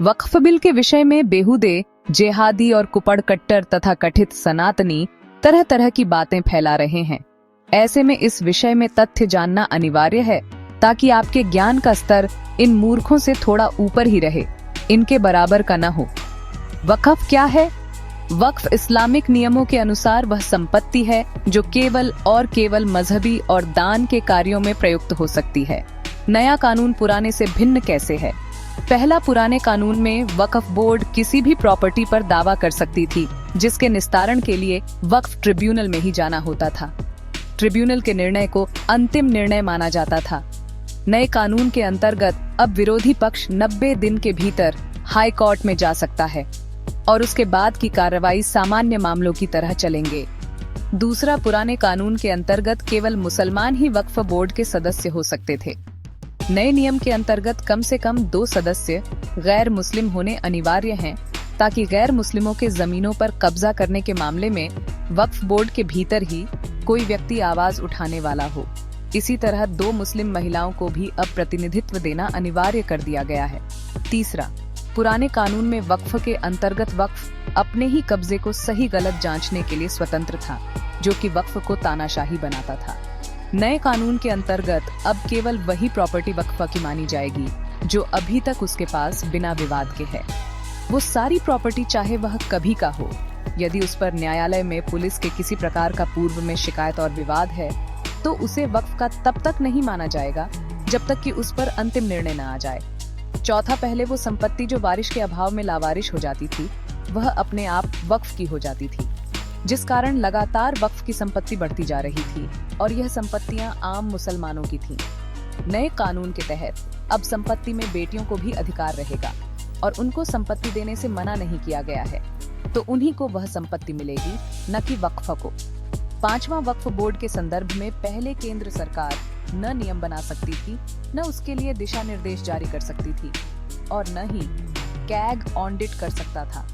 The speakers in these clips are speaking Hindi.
वक्फ बिल के विषय में बेहुदे, जेहादी और कुपड़ कट्टर तथा कथित सनातनी तरह तरह की बातें फैला रहे हैं। ऐसे में इस विषय में तथ्य जानना अनिवार्य है ताकि आपके ज्ञान का स्तर इन मूर्खों से थोड़ा ऊपर ही रहे, इनके बराबर का न हो। वक्फ क्या है? वक्फ इस्लामिक नियमों के अनुसार वह संपत्ति है जो केवल और केवल मजहबी और दान के कार्यों में प्रयुक्त हो सकती है। नया कानून पुराने से भिन्न कैसे है? पहला, पुराने कानून में वक्फ बोर्ड किसी भी प्रॉपर्टी पर दावा कर सकती थी जिसके निस्तारण के लिए वक्फ ट्रिब्यूनल में ही जाना होता था। ट्रिब्यूनल के निर्णय को अंतिम निर्णय माना जाता था। नए कानून के अंतर्गत अब विरोधी पक्ष 90 दिन के भीतर हाई कोर्ट में जा सकता है और उसके बाद की कार्रवाई सामान्य मामलों की तरह चलेंगे। दूसरा, पुराने कानून के अंतर्गत केवल मुसलमान ही वक्फ बोर्ड के सदस्य हो सकते थे। नए नियम के अंतर्गत कम से कम 2 सदस्य गैर मुस्लिम होने अनिवार्य हैं ताकि गैर मुस्लिमों के जमीनों पर कब्जा करने के मामले में वक्फ बोर्ड के भीतर ही कोई व्यक्ति आवाज उठाने वाला हो। इसी तरह 2 मुस्लिम महिलाओं को भी अब प्रतिनिधित्व देना अनिवार्य कर दिया गया है। तीसरा, पुराने कानून में वक्फ के अंतर्गत वक्फ अपने ही कब्जे को सही गलत जांचने के लिए स्वतंत्र था, जो कि वक्फ को तानाशाही बनाता था। नए कानून के अंतर्गत अब केवल वही प्रॉपर्टी वक्फ की मानी जाएगी जो अभी तक उसके पास बिना विवाद के है। वो सारी प्रॉपर्टी चाहे वह कभी का हो, यदि उस पर न्यायालय में पुलिस के किसी प्रकार का पूर्व में शिकायत और विवाद है तो उसे वक्फ का तब तक नहीं माना जाएगा जब तक कि उस पर अंतिम निर्णय न आ जाए। चौथा, पहले वो संपत्ति जो बारिश के अभाव में लावारिश हो जाती थी वह अपने आप वक्फ की हो जाती थी, जिस कारण लगातार वक्फ की संपत्ति बढ़ती जा रही थी और यह संपत्तियां आम मुसलमानों की थीं। नए कानून के तहत अब संपत्ति में बेटियों को भी अधिकार रहेगा और उनको संपत्ति देने से मना नहीं किया गया है, तो उन्हीं को वह संपत्ति मिलेगी, न कि वक्फ को। पांचवा, वक्फ बोर्ड के संदर्भ में पहले केंद्र सरकार न नियम बना सकती थी, न उसके लिए दिशा निर्देश जारी कर सकती थी और न ही कैग ऑडिट कर सकता था।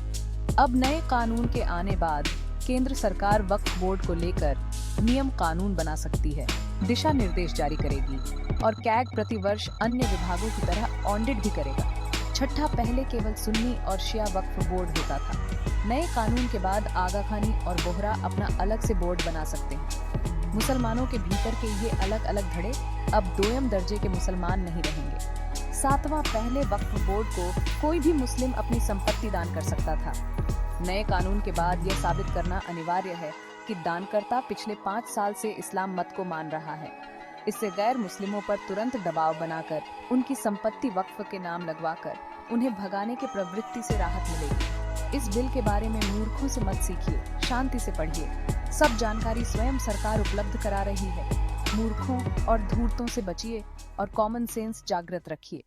अब नए कानून के आने बाद केंद्र सरकार वक्फ बोर्ड को लेकर नियम कानून बना सकती है, दिशा निर्देश जारी करेगी और कैग प्रतिवर्ष अन्य विभागों की तरह ऑडिट भी करेगा। छठा, पहले केवल सुन्नी और शिया वक्फ बोर्ड होता था। नए कानून के बाद आगा खानी और बोहरा अपना अलग से बोर्ड बना सकते हैं। मुसलमानों के भीतर के ये अलग अलग धड़े अब दोयम दर्जे के मुसलमान नहीं रहेंगे। सातवां, पहले वक्फ बोर्ड को कोई भी मुस्लिम अपनी संपत्ति दान कर सकता था। नए कानून के बाद यह साबित करना अनिवार्य है कि दानकर्ता पिछले 5 साल से इस्लाम मत को मान रहा है। इससे गैर मुस्लिमों पर तुरंत दबाव बनाकर उनकी संपत्ति वक्फ के नाम लगवाकर उन्हें भगाने के प्रवृत्ति से राहत मिलेगी। इस बिल के बारे में मूर्खों से मत सीखिए, शांति से पढ़िए। सब जानकारी स्वयं सरकार उपलब्ध करा रही है। मूर्खों और धूर्तों से बचिए और कॉमन सेंस जागृत रखिए।